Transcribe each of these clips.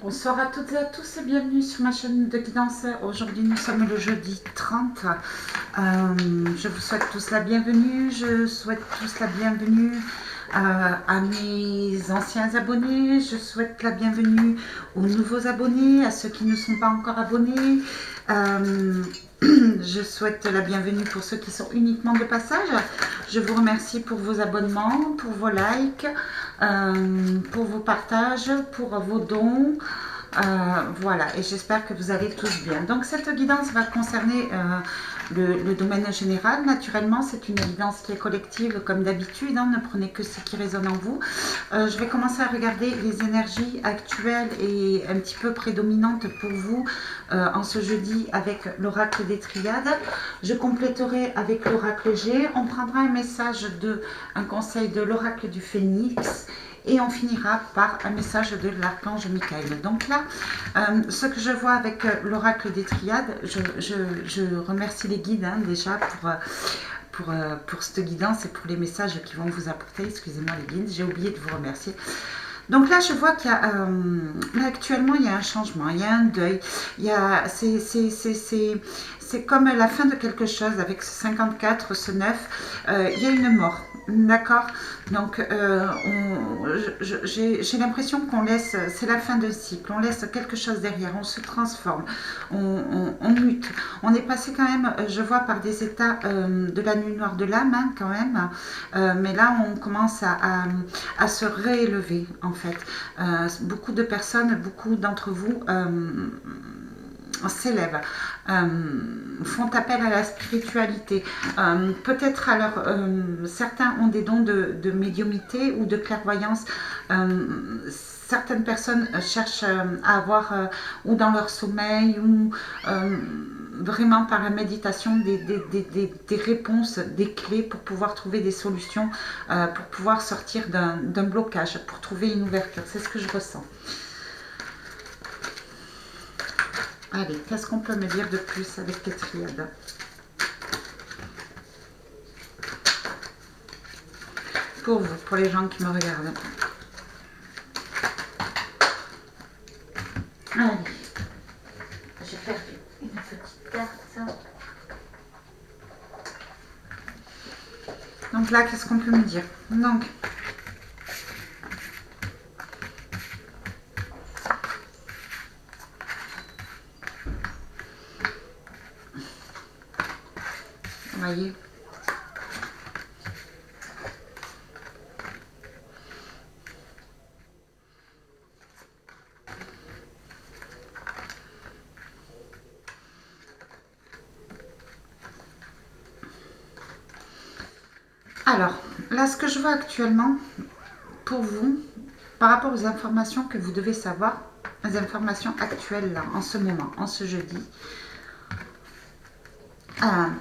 Bonsoir à toutes et à tous et bienvenue sur ma chaîne de guidance. Aujourd'hui nous sommes le jeudi 30. Je vous souhaite tous la bienvenue. Je souhaite tous la bienvenue à mes anciens abonnés. Je souhaite la bienvenue aux nouveaux abonnés, à ceux qui ne sont pas encore abonnés. Je souhaite la bienvenue pour ceux qui sont uniquement de passage. Je vous remercie pour vos abonnements, pour vos likes, pour vos partages, pour vos dons. Voilà, et j'espère que vous allez tous bien. Donc cette guidance va concerner le domaine général. Naturellement, c'est une guidance qui est collective comme d'habitude. Ne prenez que ce qui résonne en vous. Je vais commencer à regarder les énergies actuelles et un petit peu prédominantes pour vous en ce jeudi avec l'oracle des triades. Je compléterai avec l'oracle G. On prendra un message un conseil de l'oracle du phénix. Et on finira par un message de l'archange Michael. Donc là, ce que je vois avec l'oracle des triades, je remercie les guides déjà pour cette guidance et pour les messages qu'ils vont vous apporter. Excusez-moi les guides, j'ai oublié de vous remercier. Donc là, je vois qu'il y a, là, actuellement, il y a un changement, il y a un deuil, c'est comme la fin de quelque chose avec ce 54, ce 9, il y a une mort. D'accord. Donc, j'ai l'impression qu'on laisse, c'est la fin d'un cycle, on laisse quelque chose derrière, on se transforme, on mute. On est passé quand même, je vois, par des états de la nuit noire de l'âme, quand même, mais là, on commence à se réélever, en fait. Beaucoup de personnes, beaucoup d'entre vous s'élèvent, font appel à la spiritualité. Peut-être alors, certains ont des dons de médiumité ou de clairvoyance. Certaines personnes cherchent à avoir, ou dans leur sommeil, ou vraiment par la méditation, des réponses, des clés pour pouvoir trouver des solutions, pour pouvoir sortir d'un blocage, pour trouver une ouverture. C'est ce que je ressens. Allez, qu'est-ce qu'on peut me dire de plus avec les triades? Pour vous, pour les gens qui me regardent. Allez, j'ai perdu une petite carte. Donc là, qu'est-ce qu'on peut me dire? Donc, vous voyez, alors, là, ce que je vois actuellement, pour vous, par rapport aux informations que vous devez savoir, les informations actuelles, là, en ce moment, en ce jeudi, en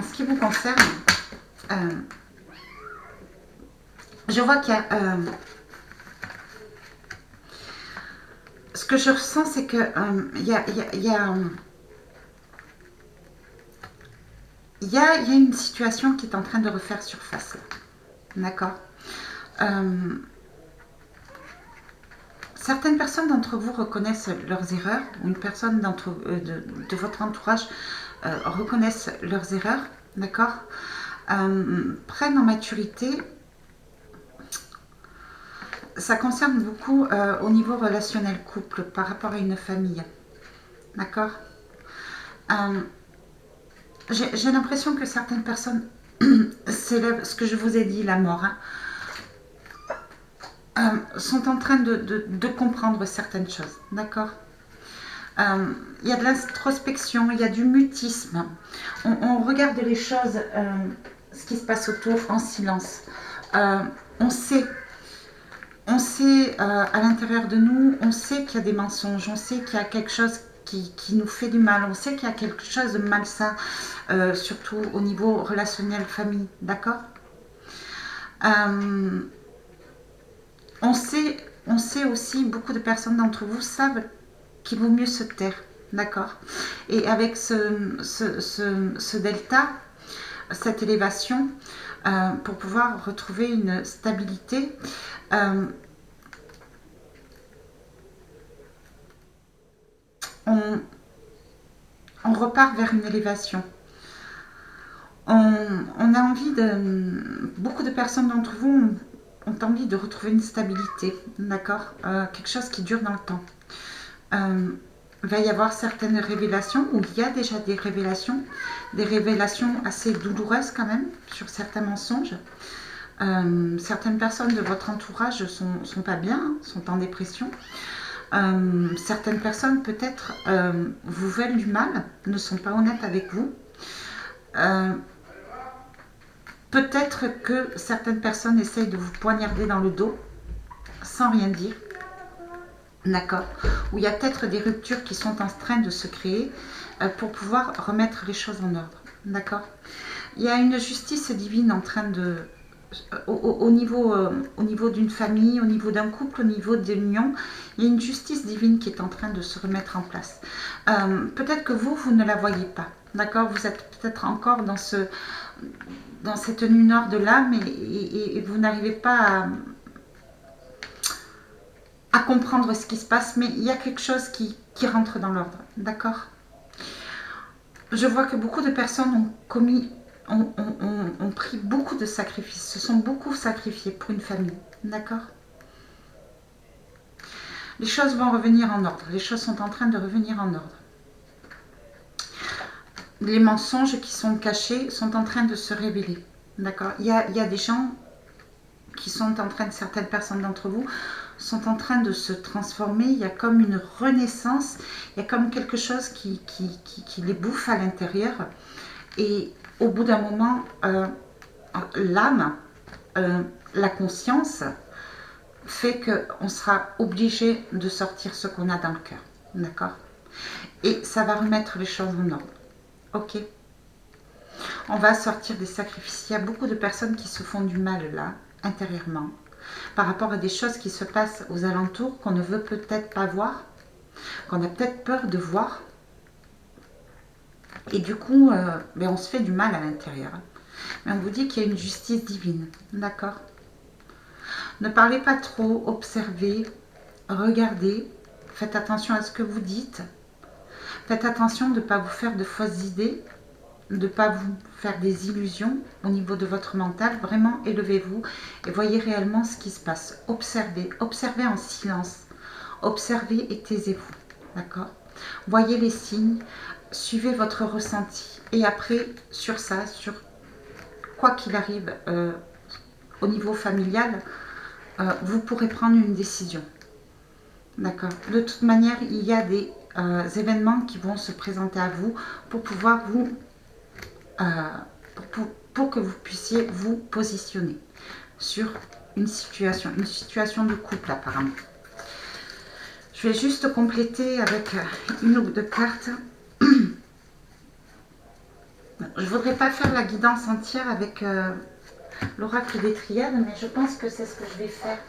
ce qui vous concerne, je vois qu'il y a... ce que je ressens, c'est que il y a une situation qui est en train de refaire surface. D'accord. Certaines personnes d'entre vous reconnaissent leurs erreurs, ou une personne de votre entourage reconnaissent leurs erreurs, d'accord, prennent en maturité. Ça concerne beaucoup au niveau relationnel couple, par rapport à une famille, d'accord. J'ai l'impression que certaines personnes s'élèvent, ce que je vous ai dit, la mort, sont en train de comprendre certaines choses, d'accord. Il y a de l'introspection, il y a du mutisme. On regarde les choses, ce qui se passe autour, en silence. On sait à l'intérieur de nous, on sait qu'il y a des mensonges, on sait qu'il y a quelque chose qui nous fait du mal, on sait qu'il y a quelque chose de malsain, surtout au niveau relationnel, famille, d'accord. On sait aussi, beaucoup de personnes d'entre vous savent qu'il vaut mieux se taire, d'accord. Et avec ce delta, cette élévation, pour pouvoir retrouver une stabilité, on repart vers une élévation. On a envie de... Beaucoup de personnes d'entre vous ont envie de retrouver une stabilité, d'accord, quelque chose qui dure dans le temps. Il va y avoir certaines révélations, ou il y a déjà des révélations assez douloureuses quand même, sur certains mensonges. Certaines personnes de votre entourage sont pas bien, hein, sont en dépression. Certaines personnes peut-être vous veulent du mal, ne sont pas honnêtes avec vous. Peut-être que certaines personnes essayent de vous poignarder dans le dos sans rien dire. D'accord. Où il y a peut-être des ruptures qui sont en train de se créer pour pouvoir remettre les choses en ordre. D'accord. Il y a une justice divine en train de... Au niveau d'une famille, au niveau d'un couple, au niveau d'une union, il y a une justice divine qui est en train de se remettre en place. Peut-être que vous ne la voyez pas. D'accord. Vous êtes peut-être encore dans cette nuit noire de l'âme et vous n'arrivez pas à comprendre ce qui se passe, mais il y a quelque chose qui rentre dans l'ordre, d'accord. Je vois que beaucoup de personnes ont pris beaucoup de sacrifices, se sont beaucoup sacrifiés pour une famille, d'accord. Les choses vont revenir en ordre, les choses sont en train de revenir en ordre. Les mensonges qui sont cachés sont en train de se révéler, d'accord. Il y a des gens qui sont en train, certaines personnes d'entre vous, sont en train de se transformer. Il y a comme une renaissance, il y a comme quelque chose qui les bouffe à l'intérieur. Et au bout d'un moment, l'âme, la conscience, fait qu'on sera obligé de sortir ce qu'on a dans le cœur. D'accord. Et ça va remettre les choses en ordre. Ok. On va sortir des sacrifices. Il y a beaucoup de personnes qui se font du mal là, intérieurement, par rapport à des choses qui se passent aux alentours qu'on ne veut peut-être pas voir, qu'on a peut-être peur de voir. Et du coup, on se fait du mal à l'intérieur. Mais on vous dit qu'il y a une justice divine. D'accord. Ne parlez pas trop, observez, regardez. Faites attention à ce que vous dites. Faites attention de ne pas vous faire de fausses idées, de ne pas vous faire des illusions au niveau de votre mental. Vraiment, élevez-vous et voyez réellement ce qui se passe. Observez, observez en silence. Observez et taisez-vous. D'accord. Voyez les signes, suivez votre ressenti. Et après, sur ça, sur quoi qu'il arrive au niveau familial, vous pourrez prendre une décision. D'accord. De toute manière, il y a des événements qui vont se présenter à vous pour pouvoir vous... pour que vous puissiez vous positionner sur une situation de couple apparemment. Je vais juste compléter avec une ou deux cartes. Je ne voudrais pas faire la guidance entière avec l'oracle des triades, mais je pense que c'est ce que je vais faire.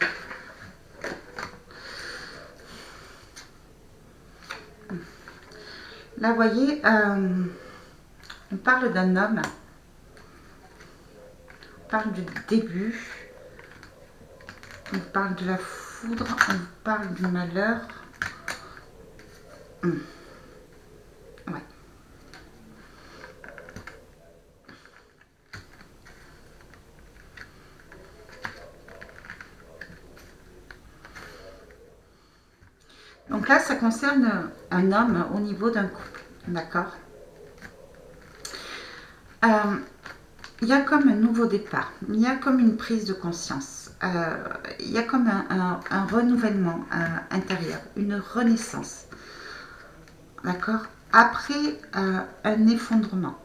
Là, vous voyez, on parle d'un homme, on parle du début, on parle de la foudre, on parle du malheur. Ouais. Donc là, ça concerne un homme au niveau d'un couple, d'accord. Il y a comme un nouveau départ, il y a comme une prise de conscience, il y a comme un renouvellement intérieur, une renaissance, d'accord, après un effondrement.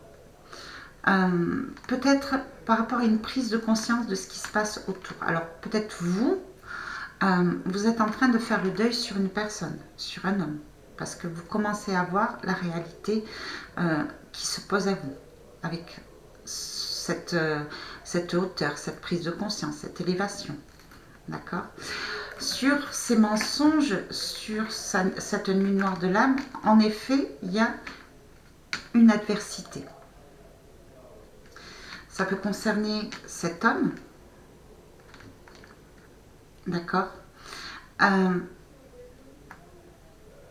Peut-être par rapport à une prise de conscience de ce qui se passe autour. Alors peut-être vous êtes en train de faire le deuil sur une personne, sur un homme, parce que vous commencez à voir la réalité qui se pose à vous, avec cette hauteur, cette prise de conscience, cette élévation. D'accord. Sur ces mensonges, sur cette nuit noire de l'âme, en effet, il y a une adversité. Ça peut concerner cet homme. D'accord.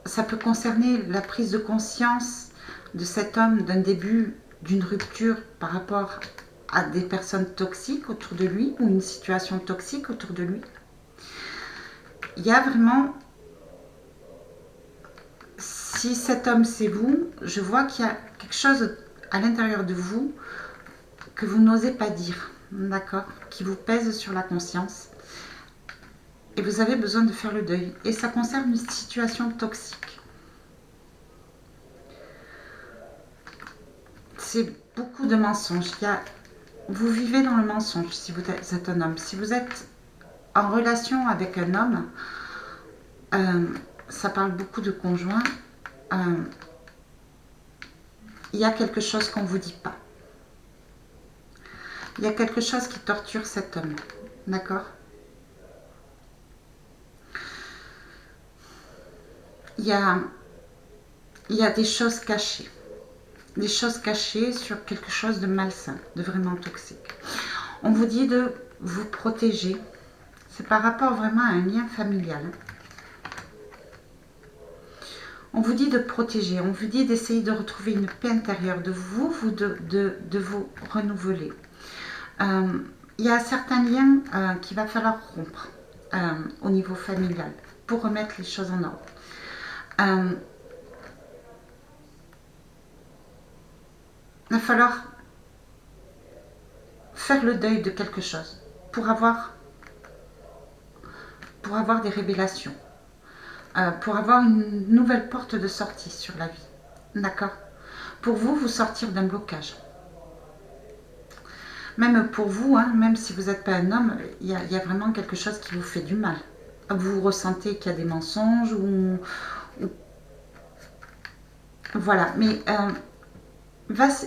ça peut concerner la prise de conscience de cet homme d'un début d'une rupture par rapport à des personnes toxiques autour de lui ou une situation toxique autour de lui. Il y a vraiment, si cet homme c'est vous, je vois qu'il y a quelque chose à l'intérieur de vous que vous n'osez pas dire, d'accord, qui vous pèse sur la conscience. Et vous avez besoin de faire le deuil. Et ça concerne une situation toxique. C'est beaucoup de mensonges. Vous vivez dans le mensonge si vous êtes un homme. Si vous êtes en relation avec un homme, ça parle beaucoup de conjoints. Il y a quelque chose qu'on ne vous dit pas. Il y a quelque chose qui torture cet homme. D'accord ? Il y a des choses cachées. Des choses cachées sur quelque chose de malsain, de vraiment toxique. On vous dit de vous protéger. C'est par rapport vraiment à un lien familial. On vous dit de protéger, on vous dit d'essayer de retrouver une paix intérieure, de vous renouveler. Il y a certains liens qu'il va falloir rompre au niveau familial pour remettre les choses en ordre. Il va falloir faire le deuil de quelque chose pour avoir des révélations, pour avoir une nouvelle porte de sortie sur la vie. D'accord ? Pour vous sortir d'un blocage. Même pour vous, hein, même si vous n'êtes pas un homme, il y a vraiment quelque chose qui vous fait du mal. Vous ressentez qu'il y a des mensonges ou voilà, mais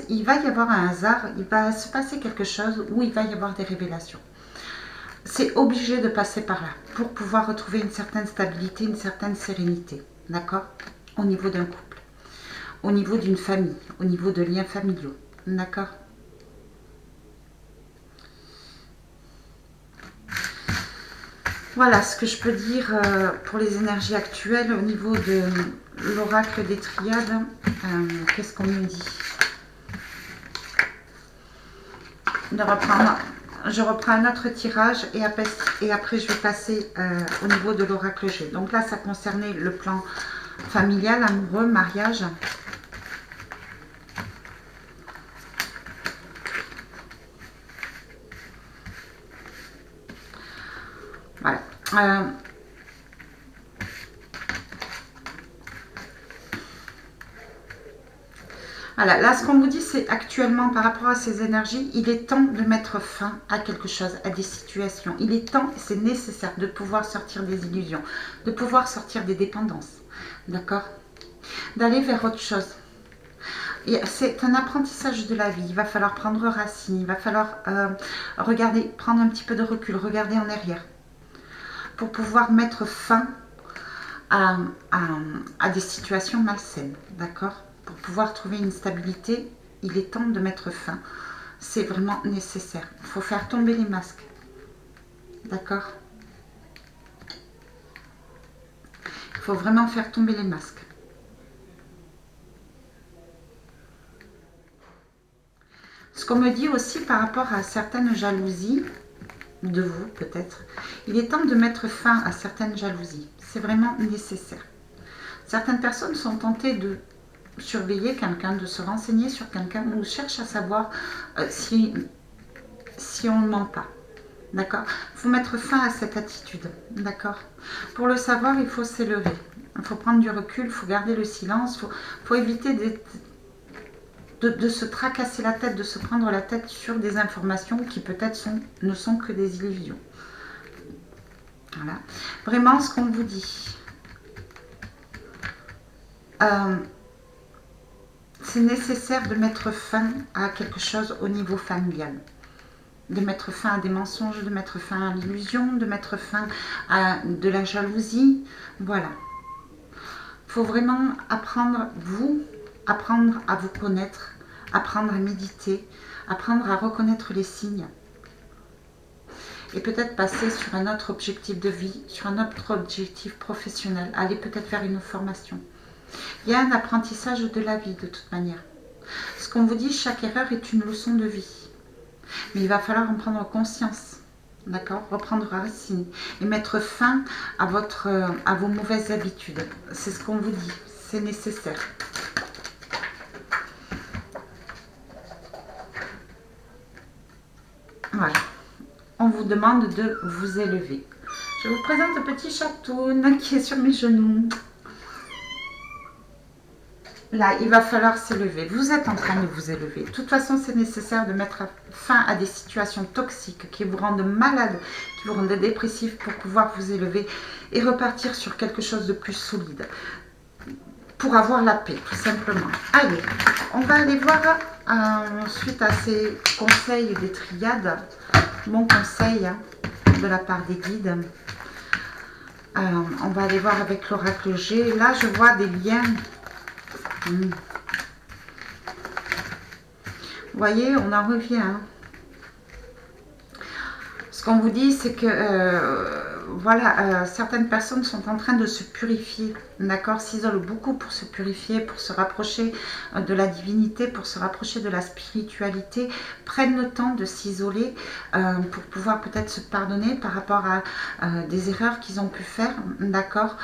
il va y avoir un hasard, il va se passer quelque chose où il va y avoir des révélations. C'est obligé de passer par là pour pouvoir retrouver une certaine stabilité, une certaine sérénité, d'accord ? Au niveau d'un couple, au niveau d'une famille, au niveau de liens familiaux, d'accord ? Voilà ce que je peux dire pour les énergies actuelles au niveau de l'oracle des triades. Qu'est-ce qu'on me dit ? Je reprends un autre tirage et après je vais passer au niveau de l'oracle G. Donc là, ça concernait le plan familial, amoureux, mariage. Voilà. Voilà, là ce qu'on vous dit, c'est actuellement par rapport à ces énergies, il est temps de mettre fin à quelque chose, à des situations. Il est temps, c'est nécessaire de pouvoir sortir des illusions, de pouvoir sortir des dépendances, d'accord ? D'aller vers autre chose. C'est un apprentissage de la vie, il va falloir prendre racine, il va falloir regarder, prendre un petit peu de recul, regarder en arrière, pour pouvoir mettre fin à des situations malsaines, d'accord ? Pour pouvoir trouver une stabilité, il est temps de mettre fin. C'est vraiment nécessaire. Il faut faire tomber les masques. D'accord ? Il faut vraiment faire tomber les masques. Ce qu'on me dit aussi par rapport à certaines jalousies, de vous peut-être, il est temps de mettre fin à certaines jalousies. C'est vraiment nécessaire. Certaines personnes sont tentées de surveiller quelqu'un, de se renseigner sur quelqu'un ou cherche à savoir si on ne ment pas. D'accord ? Il faut mettre fin à cette attitude. D'accord ? Pour le savoir, il faut s'élever. Il faut prendre du recul, il faut garder le silence, il faut éviter de se tracasser la tête, de se prendre la tête sur des informations qui peut-être ne sont que des illusions. Voilà. Vraiment ce qu'on vous dit. C'est nécessaire de mettre fin à quelque chose au niveau familial. De mettre fin à des mensonges, de mettre fin à l'illusion, de mettre fin à de la jalousie. Voilà. Il faut vraiment apprendre à vous connaître, apprendre à méditer, apprendre à reconnaître les signes. et peut-être passer sur un autre objectif de vie, sur un autre objectif professionnel, aller peut-être faire une formation. Il y a un apprentissage de la vie de toute manière. Ce qu'on vous dit, chaque erreur est une leçon de vie. Mais il va falloir en prendre conscience, d'accord, reprendre racine et mettre fin à vos mauvaises habitudes. C'est ce qu'on vous dit, c'est nécessaire. Voilà, on vous demande de vous élever. Je vous présente le petit chatoun qui est sur mes genoux. Là, il va falloir s'élever. Vous êtes en train de vous élever. De toute façon, c'est nécessaire de mettre fin à des situations toxiques qui vous rendent malade, qui vous rendent dépressif pour pouvoir vous élever et repartir sur quelque chose de plus solide. Pour avoir la paix, tout simplement. Allez, on va aller voir, suite à ces conseils des triades, mon conseil de la part des guides. On va aller voir avec l'oracle G. Là, je vois des liens. Vous voyez, on en revient. Hein. Ce qu'on vous dit, c'est que voilà, certaines personnes sont en train de se purifier, d'accord, s'isolent beaucoup pour se purifier, pour se rapprocher de la divinité, pour se rapprocher de la spiritualité, prennent le temps de s'isoler pour pouvoir peut-être se pardonner par rapport à des erreurs qu'ils ont pu faire, d'accord,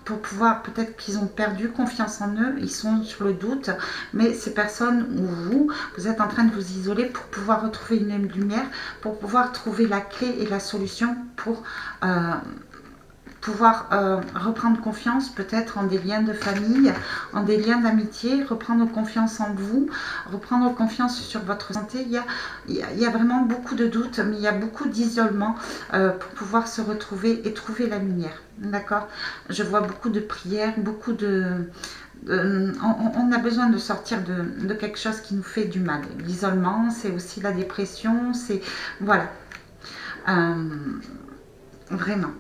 pour pouvoir, peut-être qu'ils ont perdu confiance en eux, ils sont sur le doute, mais ces personnes ou vous êtes en train de vous isoler pour pouvoir retrouver une lumière, pour pouvoir trouver la clé et la solution pour pouvoir reprendre confiance peut-être en des liens de famille, en des liens d'amitié, reprendre confiance en vous, reprendre confiance sur votre santé. Il y a vraiment beaucoup de doutes, mais il y a beaucoup d'isolement pour pouvoir se retrouver et trouver la lumière. D'accord? Je vois beaucoup de prières, beaucoup de... on a besoin de sortir de quelque chose qui nous fait du mal. L'isolement, c'est aussi la dépression, c'est... Voilà. Vraiment.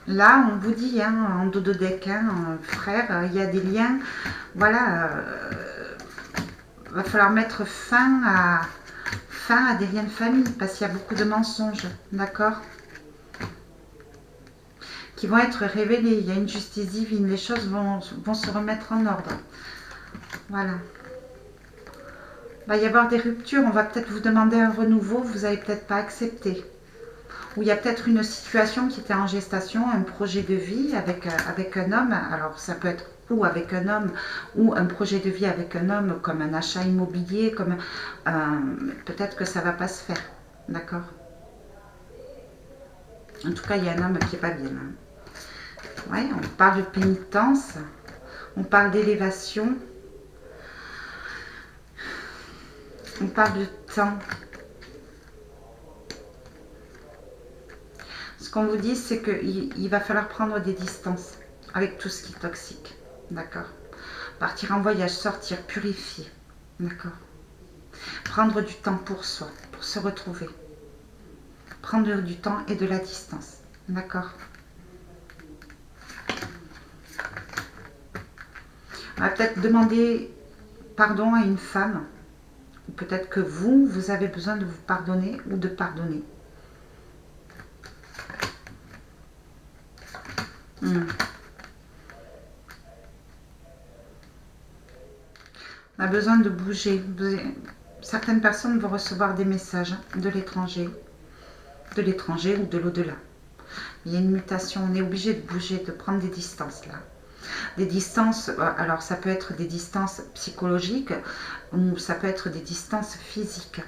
Là, on vous dit, hein, en dododeck, hein, frère, il y a des liens. Voilà. Va falloir mettre fin à des liens de famille, parce qu'il y a beaucoup de mensonges, d'accord, qui vont être révélés. Il y a une justice divine. Les choses vont se remettre en ordre. Voilà. Il va y avoir des ruptures. On va peut-être vous demander un renouveau. Vous n'allez peut-être pas accepter. Ou il y a peut-être une situation qui était en gestation, un projet de vie avec un homme. Alors ça peut être ou avec un homme, ou un projet de vie avec un homme, comme un achat immobilier, comme peut-être que ça ne va pas se faire. D'accord? En tout cas, il y a un homme qui n'est pas bien. Hein. Ouais, on parle de pénitence, on parle d'élévation, on parle de temps. Ce qu'on vous dit, c'est qu'il va falloir prendre des distances avec tout ce qui est toxique. D'accord? Partir en voyage, sortir, purifier. D'accord? Prendre du temps pour soi, pour se retrouver. Prendre du temps et de la distance. D'accord? On va peut-être demander pardon à une femme. Ou peut-être que vous avez besoin de vous pardonner ou de pardonner. On a besoin de bouger. Certaines personnes vont recevoir des messages de l'étranger ou de l'au-delà. Il y a une mutation, on est obligé de bouger, de prendre des distances là. Des distances, alors ça peut être des distances psychologiques ou ça peut être des distances physiques.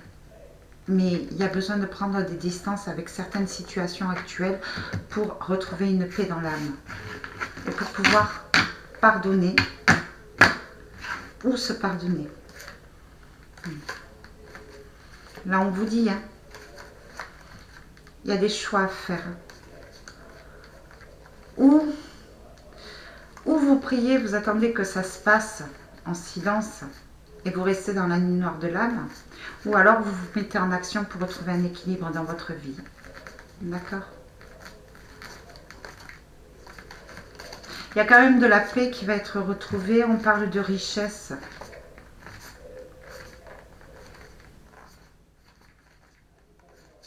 Mais il y a besoin de prendre des distances avec certaines situations actuelles pour retrouver une paix dans l'âme. Et pour pouvoir pardonner ou se pardonner. Là, on vous dit, hein, il y a des choix à faire. Ou vous priez, vous attendez que ça se passe en silence et vous restez dans la nuit noire de l'âme. Ou alors vous vous mettez en action pour retrouver un équilibre dans votre vie. D'accord? Il y a quand même de la paix qui va être retrouvée. On parle de richesse.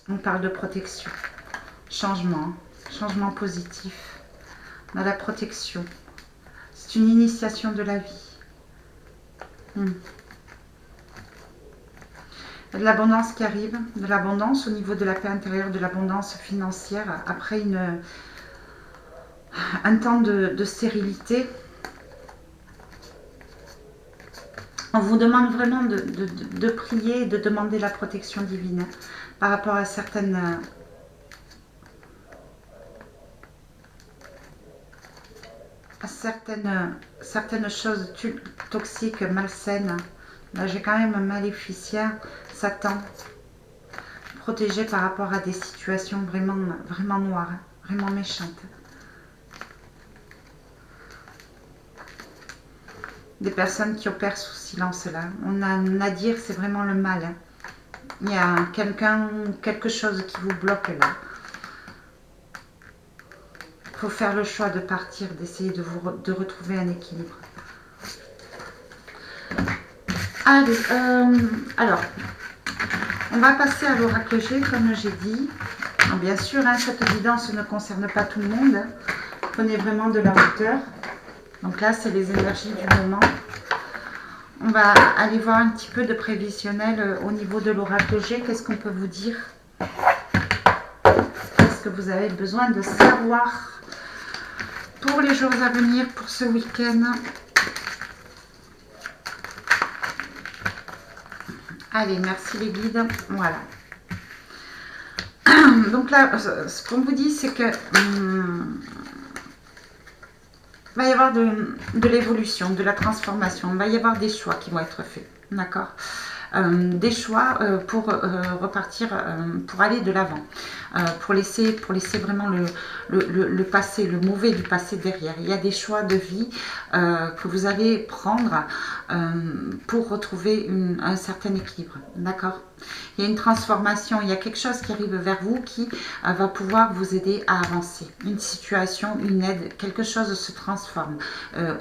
On parle de protection. Changement, changement positif. Dans la protection. C'est une initiation de la vie. De l'abondance qui arrive, de l'abondance au niveau de la paix intérieure, de l'abondance financière, après un temps de stérilité. On vous demande vraiment de prier et de demander la protection divine par rapport à certaines choses toxiques, malsaines. Là, j'ai quand même un maléficien, Satan, protégé par rapport à des situations vraiment, vraiment noires, vraiment méchantes. Des personnes qui opèrent sous silence là. On a Nadir, c'est vraiment le mal. Il y a quelqu'un, quelque chose qui vous bloque là. Il faut faire le choix de partir, d'essayer de retrouver un équilibre. Allez, alors, on va passer à l'oracle G, comme j'ai dit. Alors, bien sûr, hein, cette guidance ne concerne pas tout le monde. Prenez vraiment de la hauteur. Donc là, c'est les énergies du moment. On va aller voir un petit peu de prévisionnel au niveau de l'oracle G. Qu'est-ce qu'on peut vous dire? Qu'est-ce que vous avez besoin de savoir pour les jours à venir, pour ce week-end? Allez, merci les guides. Voilà. Donc là, ce qu'on vous dit, c'est que va y avoir de l'évolution, de la transformation. Il va y avoir des choix qui vont être faits. D'accord? Des choix pour repartir, pour aller de l'avant, pour laisser vraiment le passé, le mauvais du passé derrière. Il y a des choix de vie que vous allez prendre pour retrouver un certain équilibre. D'accord? Il y a une transformation, il y a quelque chose qui arrive vers vous qui va pouvoir vous aider à avancer. Une situation, une aide, quelque chose se transforme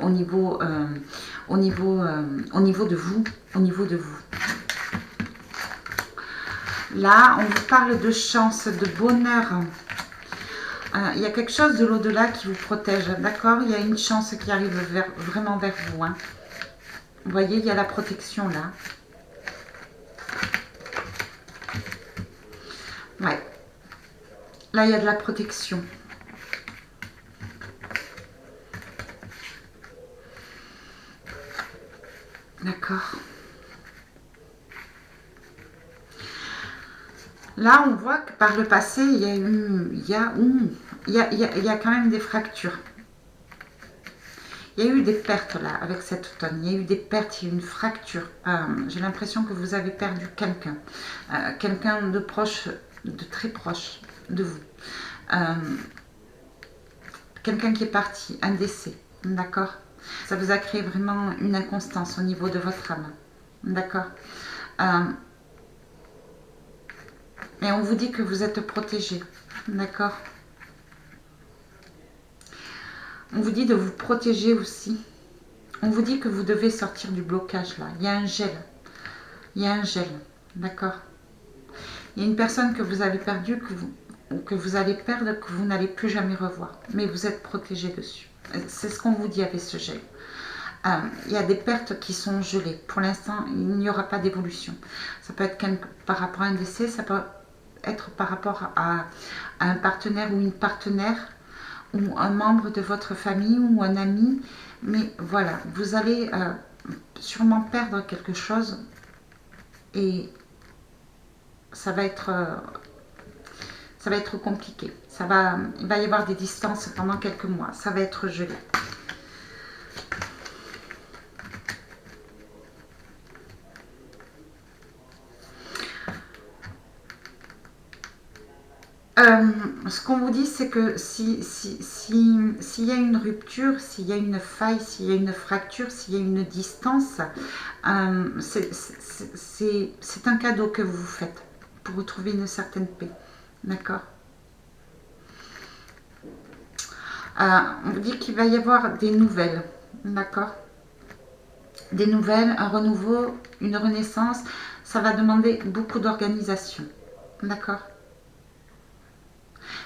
au niveau de vous. Là, on vous parle de chance, de bonheur. Il y a quelque chose de l'au-delà qui vous protège, d'accord? Il y a une chance qui arrive vraiment vers vous. Hein. Vous voyez, il y a la protection là. Ouais. Là, il y a de la protection. D'accord. Là, on voit que par le passé, il y a quand même des fractures. Il y a eu des pertes là, avec cet automne. Il y a eu des pertes, il y a eu une fracture. J'ai l'impression que vous avez perdu quelqu'un. Quelqu'un de proche, de très proche de vous. Quelqu'un qui est parti, un décès. D'accord? Ça vous a créé vraiment une inconstance au niveau de votre âme. D'accord? Et on vous dit que vous êtes protégé. D'accord? On vous dit de vous protéger aussi. On vous dit que vous devez sortir du blocage là. Il y a un gel. Il y a un gel. D'accord? Il y a une personne que vous avez perdue, que vous allez perdre, que vous n'allez plus jamais revoir. Mais vous êtes protégé dessus. C'est ce qu'on vous dit avec ce gel. Il y a des pertes qui sont gelées. Pour l'instant, il n'y aura pas d'évolution. Ça peut être par rapport à un décès, ça peut être par rapport à un partenaire ou une partenaire, ou un membre de votre famille ou un ami. Mais voilà, vous allez sûrement perdre quelque chose et ça va être compliqué. Il va y avoir des distances pendant quelques mois. Ça va être gelé. Ce qu'on vous dit, c'est que s'il y a une rupture, s'il y a une faille, s'il y a une fracture, s'il y a une distance, c'est un cadeau que vous vous faites pour retrouver une certaine paix. D'accord? On vous dit qu'il va y avoir des nouvelles. D'accord? Des nouvelles, un renouveau, une renaissance. Ça va demander beaucoup d'organisation. D'accord?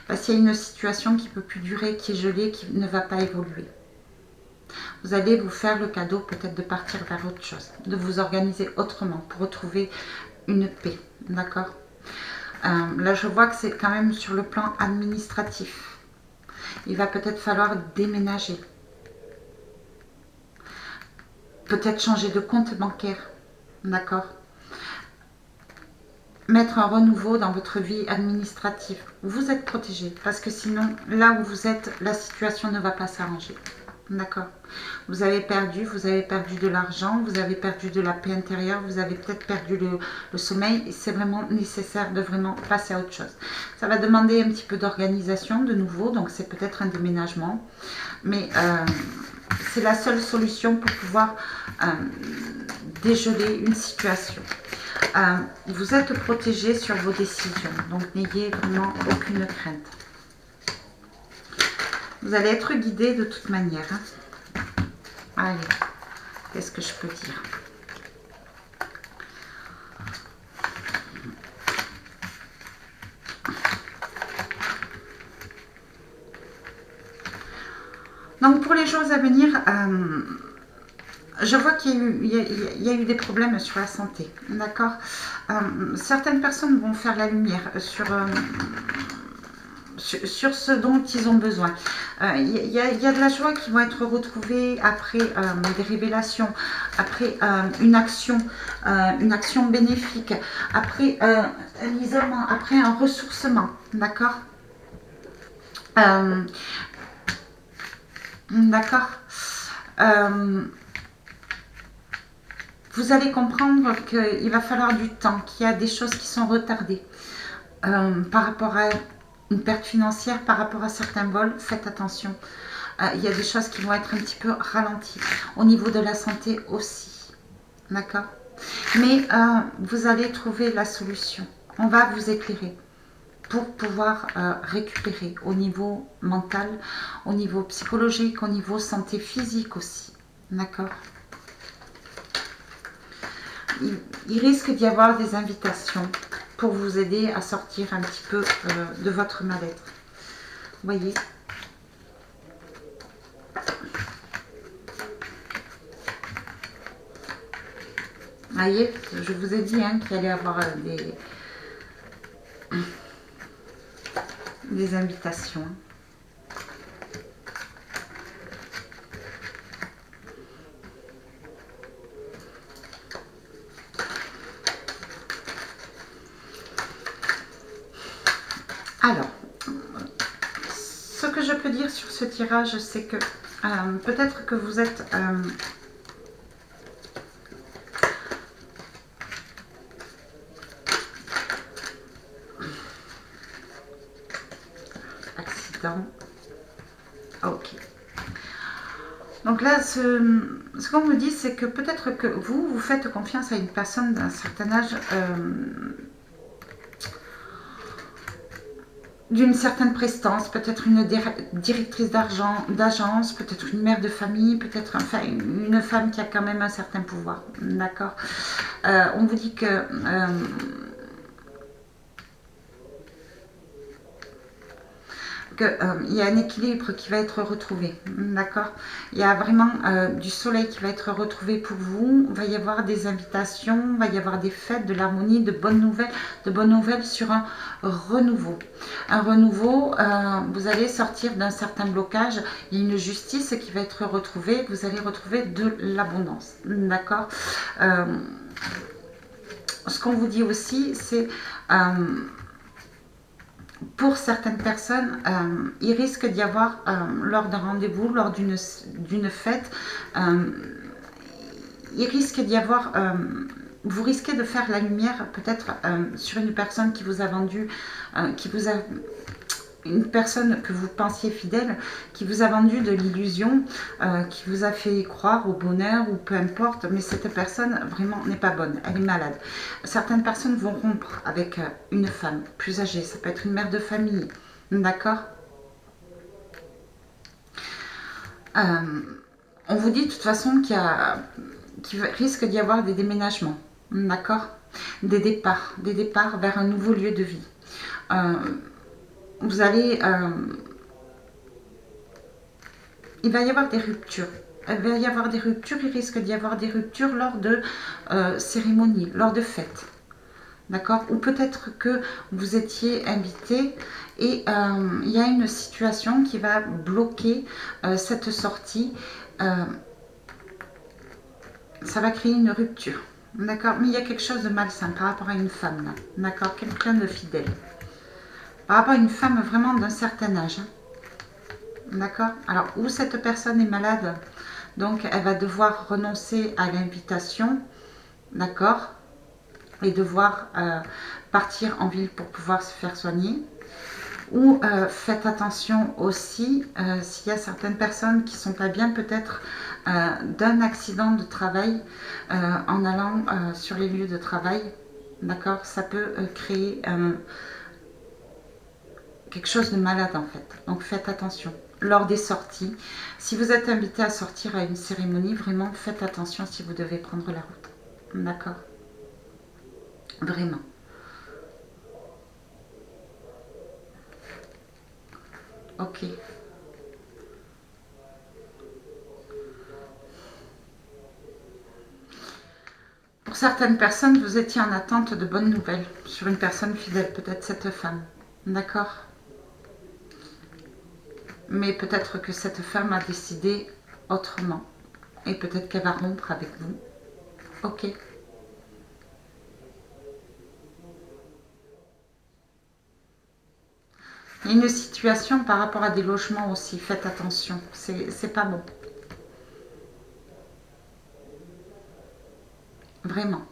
Parce qu'il y a une situation qui ne peut plus durer, qui est gelée, qui ne va pas évoluer. Vous allez vous faire le cadeau peut-être de partir vers autre chose, de vous organiser autrement pour retrouver une paix, d'accord? Là, je vois que c'est quand même sur le plan administratif. Il va peut-être falloir déménager. Peut-être changer de compte bancaire, d'accord? Mettre un renouveau dans votre vie administrative. Vous êtes protégé parce que sinon, là où vous êtes, la situation ne va pas s'arranger. D'accord? Vous avez perdu de l'argent, vous avez perdu de la paix intérieure, vous avez peut-être perdu le sommeil. Et c'est vraiment nécessaire de vraiment passer à autre chose. Ça va demander un petit peu d'organisation de nouveau, donc c'est peut-être un déménagement. Mais c'est la seule solution pour pouvoir dégeler une situation. Vous êtes protégé sur vos décisions, donc n'ayez vraiment aucune crainte. Vous allez être guidé de toute manière. Hein. Allez, qu'est-ce que je peux dire? Donc pour les choses à venir, je vois qu'il y a eu des problèmes sur la santé, d'accord? Certaines personnes vont faire la lumière sur ce dont ils ont besoin. Il y a de la joie qui va être retrouvée après des révélations, après une action bénéfique, après un isolement, après un ressourcement, d'accord? D'accord. Vous allez comprendre qu'il va falloir du temps, qu'il y a des choses qui sont retardées par rapport à une perte financière, par rapport à certains vols. Faites attention. Il y a des choses qui vont être un petit peu ralenties. Au niveau de la santé aussi. D'accord? Mais vous allez trouver la solution. On va vous éclairer pour pouvoir récupérer au niveau mental, au niveau psychologique, au niveau santé physique aussi. D'accord? Il risque d'y avoir des invitations pour vous aider à sortir un petit peu de votre mal-être. Vous voyez? Vous voyez, je vous ai dit hein, qu'il allait y avoir des invitations. Alors, ce que je peux dire sur ce tirage, c'est que peut-être que vous êtes accident. Ok. Donc là, ce qu'on me dit, c'est que peut-être que vous faites confiance à une personne d'un certain âge, d'une certaine prestance, peut-être une directrice d'agence, peut-être une mère de famille, peut-être enfin, une femme qui a quand même un certain pouvoir. D'accord? On vous dit que il y a un équilibre qui va être retrouvé, d'accord? Il y a vraiment du soleil qui va être retrouvé pour vous, il va y avoir des invitations, il va y avoir des fêtes, de l'harmonie, de bonnes nouvelles sur un renouveau. Un renouveau, vous allez sortir d'un certain blocage, il y a une justice qui va être retrouvée, vous allez retrouver de l'abondance, d'accord? Ce qu'on vous dit aussi, c'est... pour certaines personnes, il risque d'y avoir, lors d'un rendez-vous, lors d'une fête, il risque d'y avoir, vous risquez de faire la lumière peut-être sur une personne qui vous a vendu, une personne que vous pensiez fidèle, qui vous a vendu de l'illusion, qui vous a fait croire au bonheur ou peu importe, mais cette personne vraiment n'est pas bonne, elle est malade. Certaines personnes vont rompre avec une femme plus âgée, ça peut être une mère de famille, d'accord? On vous dit de toute façon qu'il risque d'y avoir des déménagements, d'accord? Des départs vers un nouveau lieu de vie. vous allez... il va y avoir des ruptures. Il va y avoir des ruptures, il risque d'y avoir des ruptures lors de cérémonies, lors de fêtes. D'accord? Ou peut-être que vous étiez invité et il y a une situation qui va bloquer cette sortie. Ça va créer une rupture. D'accord? Mais il y a quelque chose de malsain par rapport à une femme, là. D'accord? Quelqu'un de fidèle. Par rapport à une femme vraiment d'un certain âge. Hein. D'accord? Alors, où cette personne est malade, donc elle va devoir renoncer à l'invitation. D'accord? Et devoir partir en ville pour pouvoir se faire soigner. Ou faites attention aussi, s'il y a certaines personnes qui ne sont pas bien, peut-être d'un accident de travail en allant sur les lieux de travail. D'accord? Ça peut créer quelque chose de malade en fait. Donc faites attention. Lors des sorties, si vous êtes invité à sortir à une cérémonie, vraiment faites attention si vous devez prendre la route. D'accord? Vraiment. Ok. Pour certaines personnes, vous étiez en attente de bonnes nouvelles sur une personne fidèle, peut-être cette femme. D'accord? Mais peut-être que cette femme a décidé autrement. Et peut-être qu'elle va rompre avec vous. Ok. Il y a une situation par rapport à des logements aussi. Faites attention. C'est pas bon. Vraiment.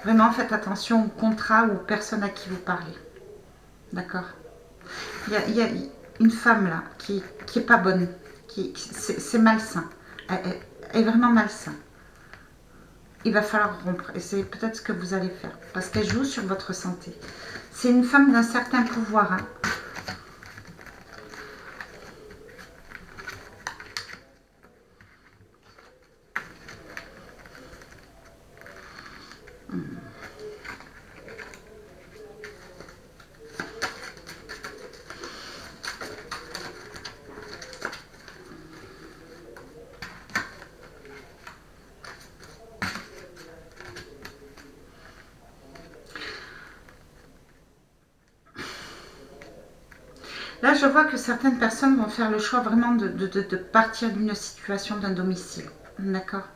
Vraiment, faites attention au contrat ou aux personnes à qui vous parlez. D'accord? Il y a une femme là qui est pas bonne. C'est malsain. Elle est vraiment malsain. Il va falloir rompre. Et c'est peut-être ce que vous allez faire. Parce qu'elle joue sur votre santé. C'est une femme d'un certain pouvoir. Hein. Là, je vois que certaines personnes vont faire le choix vraiment de partir d'une situation, d'un domicile. D'accord?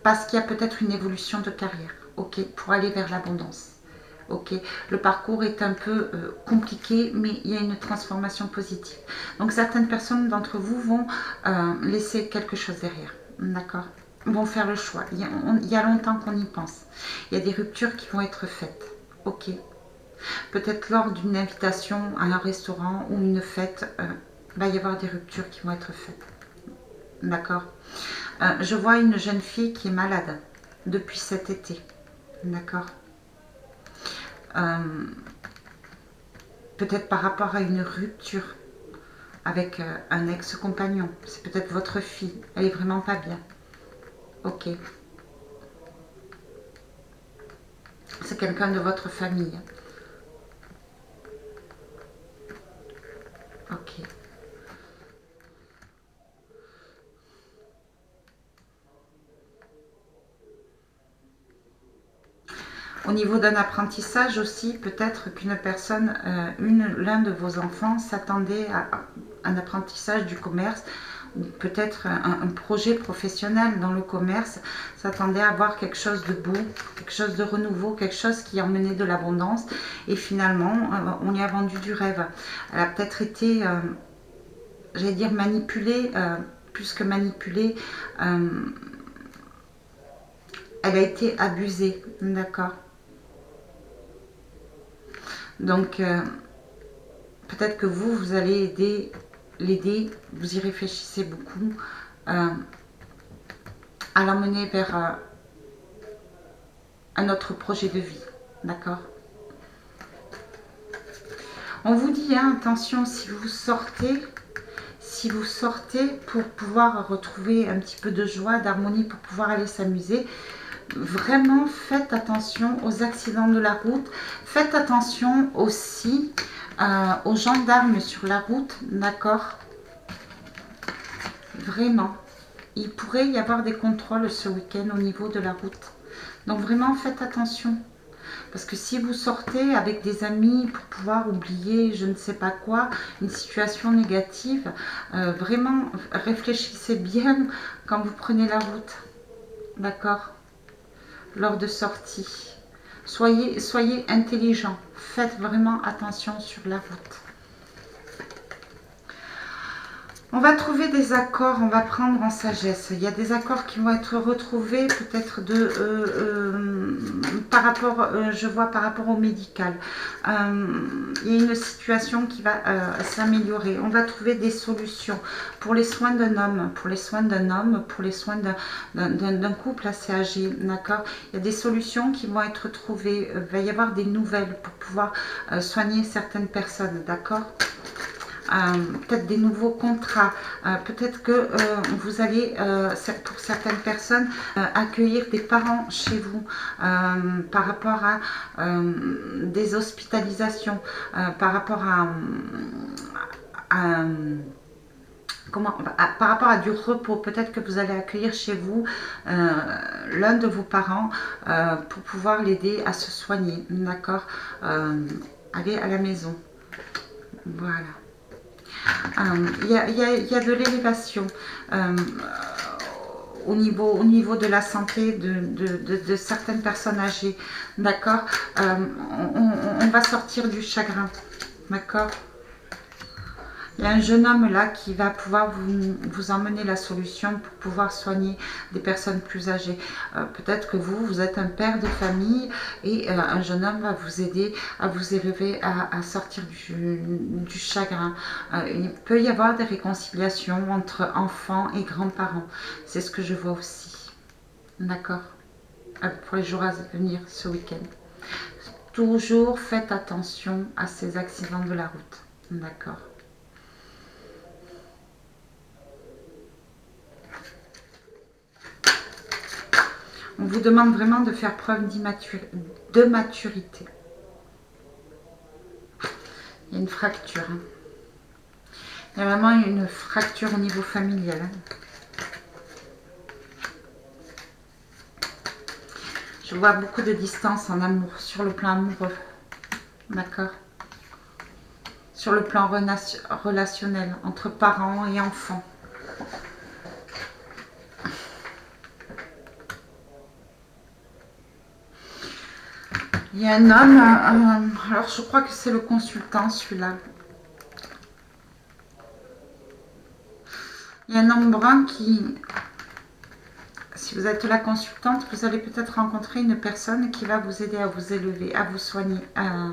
Parce qu'il y a peut-être une évolution de carrière. Ok? Pour aller vers l'abondance. Ok? Le parcours est un peu compliqué, mais il y a une transformation positive. Donc, certaines personnes d'entre vous vont laisser quelque chose derrière. D'accord? Vont faire le choix. Il y a longtemps qu'on y pense. Il y a des ruptures qui vont être faites. Ok? Peut-être lors d'une invitation à un restaurant ou une fête, il va y avoir des ruptures qui vont être faites. D'accord? Je vois une jeune fille qui est malade depuis cet été. D'accord? Peut-être par rapport à une rupture avec un ex-compagnon. C'est peut-être votre fille. Elle est vraiment pas bien. Ok. C'est quelqu'un de votre famille. Ok. Au niveau d'un apprentissage aussi, peut-être qu'une personne, l'un de vos enfants s'attendait à un apprentissage du commerce ou peut-être un projet professionnel dans le commerce, s'attendait à avoir quelque chose de beau, quelque chose de renouveau, quelque chose qui emmenait de l'abondance et finalement, on lui a vendu du rêve. Elle a peut-être été, j'allais dire manipulée, plus que manipulée, elle a été abusée, d'accord? Donc, peut-être que vous allez l'aider, vous y réfléchissez beaucoup, à l'emmener vers un autre projet de vie, d'accord? On vous dit, hein, attention, si vous sortez pour pouvoir retrouver un petit peu de joie, d'harmonie, pour pouvoir aller s'amuser, Vraiment, faites attention aux accidents de la route. Faites attention aussi aux gendarmes sur la route, d'accord? Vraiment. Il pourrait y avoir des contrôles ce week-end au niveau de la route. Donc vraiment, faites attention. Parce que si vous sortez avec des amis pour pouvoir oublier je ne sais pas quoi, une situation négative, vraiment réfléchissez bien quand vous prenez la route. D'accord? Lors de sortie. Soyez intelligents. Faites vraiment attention sur la route. On va trouver des accords, on va prendre en sagesse. Il y a des accords qui vont être retrouvés peut-être par rapport, je vois par rapport au médical. Il y a une situation qui va s'améliorer. On va trouver des solutions pour les soins d'un homme, pour les soins d'un couple assez âgé. D'accord? Il y a des solutions qui vont être trouvées. Il va y avoir des nouvelles pour pouvoir soigner certaines personnes. D'accord? Peut-être des nouveaux contrats, peut-être que vous allez, pour certaines personnes, accueillir des parents chez vous par rapport à des hospitalisations, par rapport par rapport à du repos. Peut-être que vous allez accueillir chez vous l'un de vos parents pour pouvoir l'aider à se soigner, d'accord? Aller à la maison, voilà. Il y a de l'élévation au niveau de la santé de certaines personnes âgées. D'accord? On va sortir du chagrin. D'accord? Il y a un jeune homme là qui va pouvoir vous emmener la solution pour pouvoir soigner des personnes plus âgées. Peut-être que vous êtes un père de famille et un jeune homme va vous aider à vous élever, à sortir du chagrin. Il peut y avoir des réconciliations entre enfants et grands-parents. C'est ce que je vois aussi. D'accord? Pour les jours à venir ce week-end. Toujours faites attention à ces accidents de la route. D'accord? On vous demande vraiment de faire preuve de maturité. Il y a une fracture. Il y a vraiment une fracture au niveau familial. Je vois beaucoup de distance en amour, sur le plan amoureux. D'accord? Sur le plan relationnel, entre parents et enfants. Il y a un homme, alors je crois que c'est le consultant celui-là. Il y a un homme brun qui, si vous êtes la consultante, vous allez peut-être rencontrer une personne qui va vous aider à vous élever, à vous soigner, à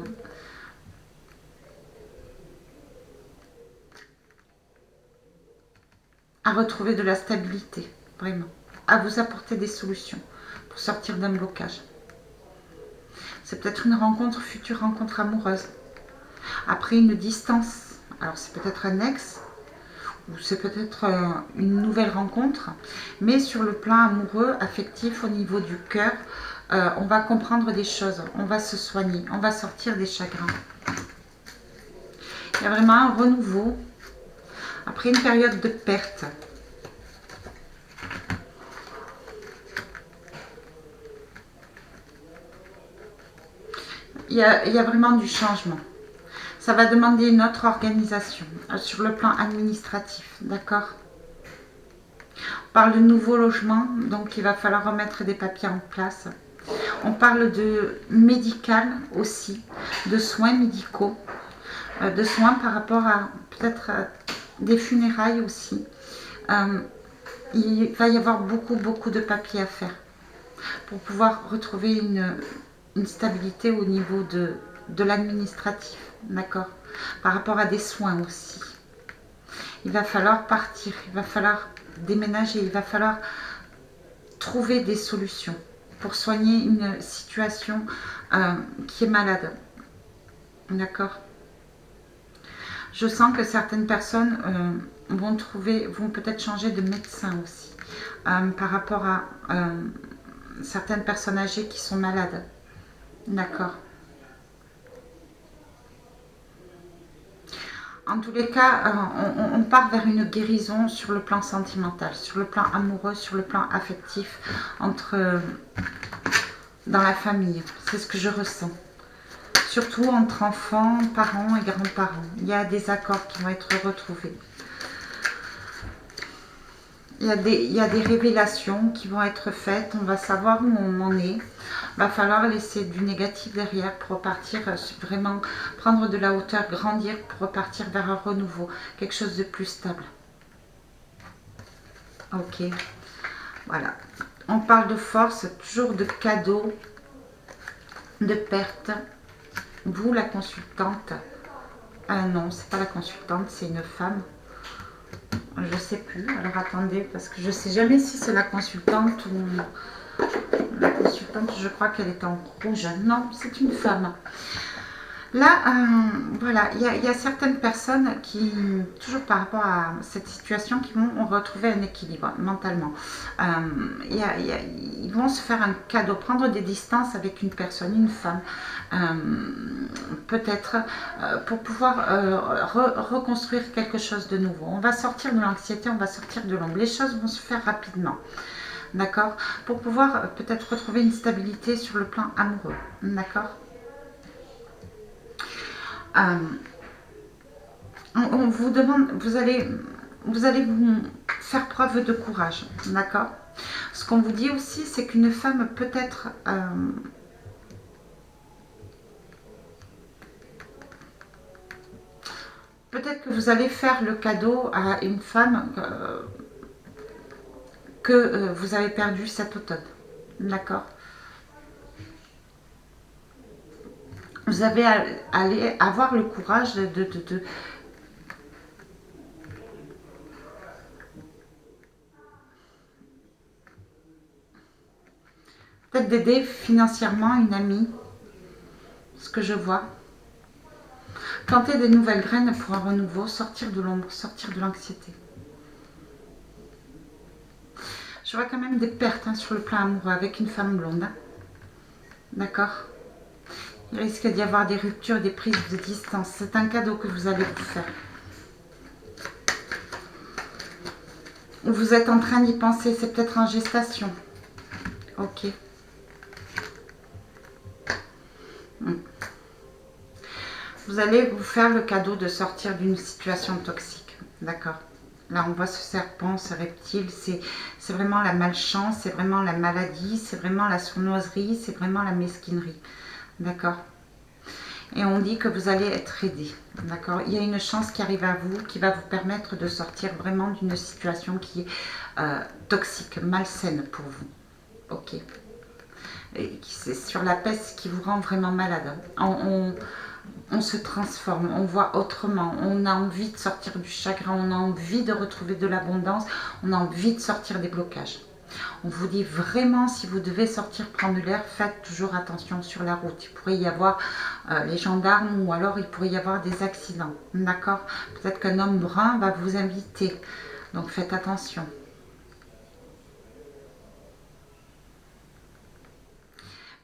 retrouver de la stabilité, vraiment, à vous apporter des solutions pour sortir d'un blocage. C'est peut-être une future rencontre amoureuse. Après une distance, alors c'est peut-être un ex, ou c'est peut-être une nouvelle rencontre, mais sur le plan amoureux, affectif, au niveau du cœur, on va comprendre des choses, on va se soigner, on va sortir des chagrins. Il y a vraiment un renouveau, après une période de perte. Il y a vraiment du changement. Ça va demander une autre organisation sur le plan administratif, d'accord? On parle de nouveaux logements, donc il va falloir remettre des papiers en place. On parle de médical aussi, de soins médicaux, de soins par rapport à peut-être des funérailles aussi. Il va y avoir beaucoup de papiers à faire pour pouvoir retrouver une stabilité au niveau de l'administratif, d'accord? Par rapport à des soins aussi. Il va falloir partir, il va falloir déménager, il va falloir trouver des solutions pour soigner une situation qui est malade, d'accord? Je sens que certaines personnes vont peut-être changer de médecin aussi par rapport à certaines personnes âgées qui sont malades. D'accord. En tous les cas, on part vers une guérison sur le plan sentimental, sur le plan amoureux, sur le plan affectif, dans la famille. C'est ce que je ressens. Surtout entre enfants, parents et grands-parents. Il y a des accords qui vont être retrouvés. Il y a des révélations qui vont être faites. On va savoir où on en est. Il va falloir laisser du négatif derrière pour repartir, vraiment prendre de la hauteur, grandir pour repartir vers un renouveau. Quelque chose de plus stable. Ok. Voilà. On parle de force, toujours de cadeaux, de pertes. Vous, la consultante. Ah non, c'est pas la consultante, c'est une femme. Je sais plus. Alors attendez, parce que je sais jamais si c'est la consultante ou la consultante. Je crois qu'elle est en rouge. Non, c'est une femme. Là, voilà, il y a certaines personnes qui, toujours par rapport à cette situation, qui vont retrouver un équilibre mentalement. Ils vont se faire un cadeau, prendre des distances avec une personne, une femme, peut-être, pour pouvoir reconstruire quelque chose de nouveau. On va sortir de l'anxiété, on va sortir de l'ombre. Les choses vont se faire rapidement. D'accord? Pour pouvoir peut-être retrouver une stabilité sur le plan amoureux. D'accord? On vous demande, vous allez vous faire preuve de courage, d'accord? Ce qu'on vous dit aussi, c'est qu'une femme peut-être peut-être que vous allez faire le cadeau à une femme que vous avez perdue cet automne, d'accord? Vous allez avoir le courage peut-être d'aider financièrement une amie, ce que je vois. Planter des nouvelles graines pour un renouveau, sortir de l'ombre, sortir de l'anxiété. Je vois quand même des pertes sur le plan amoureux avec une femme blonde. Hein. D'accord? Il risque d'y avoir des ruptures, des prises de distance. C'est un cadeau que vous allez vous faire. Vous êtes en train d'y penser, c'est peut-être en gestation. Ok. Vous allez vous faire le cadeau de sortir d'une situation toxique. D'accord? Là, on voit ce serpent, ce reptile, c'est vraiment la malchance, c'est vraiment la maladie, c'est vraiment la sournoiserie, c'est vraiment la mesquinerie. D'accord? Et on dit que vous allez être aidé. D'accord? Il y a une chance qui arrive à vous, qui va vous permettre de sortir vraiment d'une situation qui est toxique, malsaine pour vous. Ok? C'est sur la peste qui vous rend vraiment malade. On se transforme, on voit autrement, on a envie de sortir du chagrin, on a envie de retrouver de l'abondance, on a envie de sortir des blocages. On vous dit vraiment, si vous devez sortir prendre l'air, faites toujours attention sur la route. Il pourrait y avoir les gendarmes ou alors il pourrait y avoir des accidents. D'accord? Peut-être qu'un homme brun va vous inviter. Donc faites attention.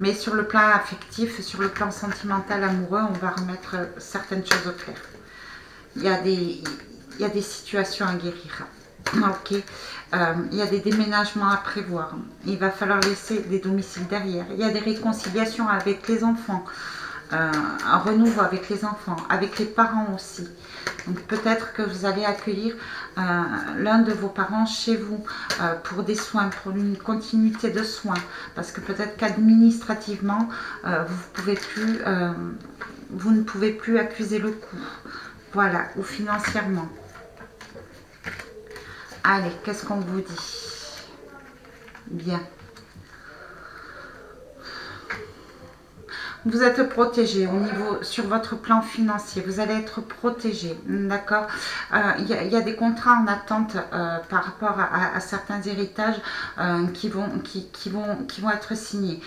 Mais sur le plan affectif, sur le plan sentimental, amoureux, on va remettre certaines choses au clair. Il y a des situations à guérir. Ok. Il y a des déménagements à prévoir. Il va falloir laisser des domiciles derrière. Il y a des réconciliations avec les enfants. Un renouveau avec les enfants, avec les parents aussi. Donc peut-être que vous allez accueillir l'un de vos parents chez vous pour des soins, pour une continuité de soins. Parce que peut-être qu'administrativement, vous ne pouvez plus accuser le coup. Voilà, ou financièrement. Allez, qu'est-ce qu'on vous dit? Bien. Vous êtes protégé au niveau, sur votre plan financier, vous allez être protégé, d'accord? Il y a des contrats en attente par rapport à certains héritages qui vont être signés,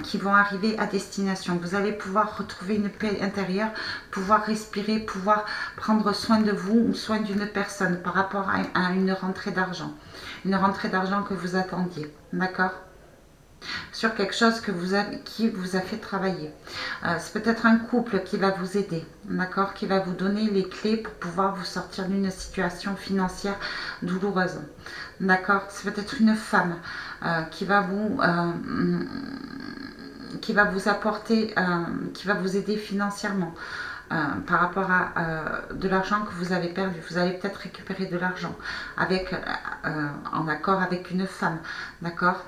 qui vont arriver à destination. Vous allez pouvoir retrouver une paix intérieure, pouvoir respirer, pouvoir prendre soin de vous ou soin d'une personne par rapport à une rentrée d'argent. Une rentrée d'argent que vous attendiez, d'accord? sur quelque chose que qui vous a fait travailler. C'est peut-être un couple qui va vous aider, d'accord, qui va vous donner les clés pour pouvoir vous sortir d'une situation financière douloureuse, d'accord. C'est peut-être une femme qui va vous apporter, qui va vous aider financièrement. Par rapport à de l'argent que vous avez perdu. Vous allez peut-être récupérer de l'argent avec en accord avec une femme, d'accord.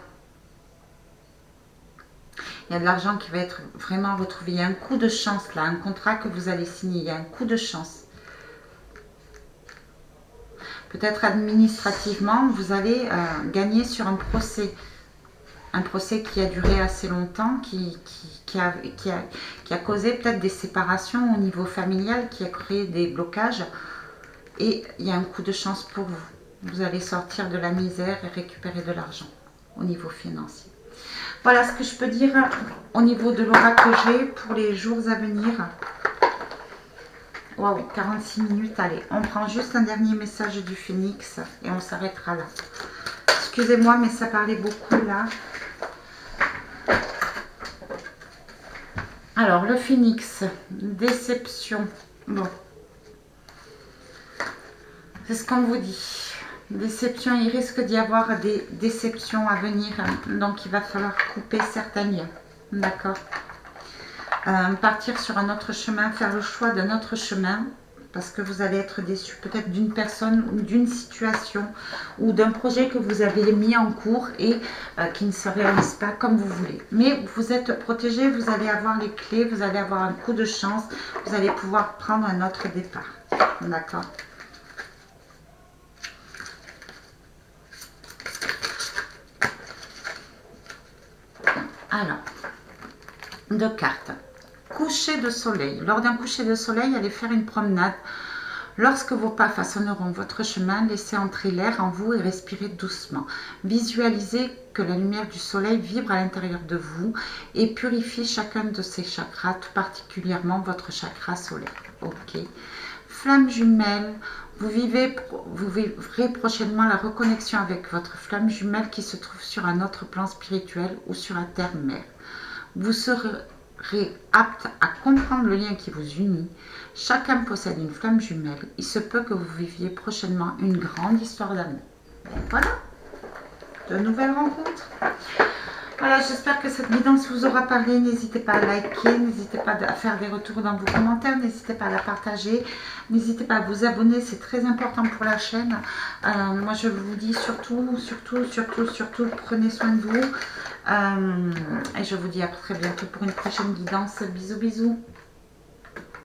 Il y a de l'argent qui va être vraiment retrouvé. Il y a un coup de chance là, un contrat que vous allez signer. Il y a un coup de chance. Peut-être administrativement, vous allez gagner sur un procès. Un procès qui a duré assez longtemps, qui a causé peut-être des séparations au niveau familial, qui a créé des blocages. Et il y a un coup de chance pour vous. Vous allez sortir de la misère et récupérer de l'argent au niveau financier. Voilà ce que je peux dire au niveau de l'aura que j'ai pour les jours à venir. Waouh, 46 minutes. Allez, on prend juste un dernier message du Phénix et on s'arrêtera là. Excusez-moi, mais ça parlait beaucoup là. Alors, le Phénix, déception. Bon, c'est ce qu'on vous dit. Déception, il risque d'y avoir des déceptions à venir. Donc, il va falloir couper certains liens. D'accord. Partir sur un autre chemin, faire le choix d'un autre chemin. Parce que vous allez être déçu peut-être d'une personne ou d'une situation ou d'un projet que vous avez mis en cours et qui ne se réalise pas comme vous voulez. Mais vous êtes protégé, vous allez avoir les clés, vous allez avoir un coup de chance, vous allez pouvoir prendre un autre départ. D'accord. Alors, deux cartes. Coucher de soleil. Lors d'un coucher de soleil, allez faire une promenade. Lorsque vos pas façonneront votre chemin, laissez entrer l'air en vous et respirez doucement. Visualisez que la lumière du soleil vibre à l'intérieur de vous et purifie chacun de ces chakras, tout particulièrement votre chakra solaire. Ok. Flamme jumelle. Vous vivrez prochainement la reconnexion avec votre flamme jumelle qui se trouve sur un autre plan spirituel ou sur la terre-mère. Vous serez apte à comprendre le lien qui vous unit. Chacun possède une flamme jumelle. Il se peut que vous viviez prochainement une grande histoire d'amour. Voilà, de nouvelles rencontres. Voilà, j'espère que cette guidance vous aura parlé. N'hésitez pas à liker, n'hésitez pas à faire des retours dans vos commentaires, n'hésitez pas à la partager, n'hésitez pas à vous abonner, c'est très important pour la chaîne. Moi, je vous dis surtout, prenez soin de vous. Et je vous dis à très bientôt pour une prochaine guidance. Bisous, bisous.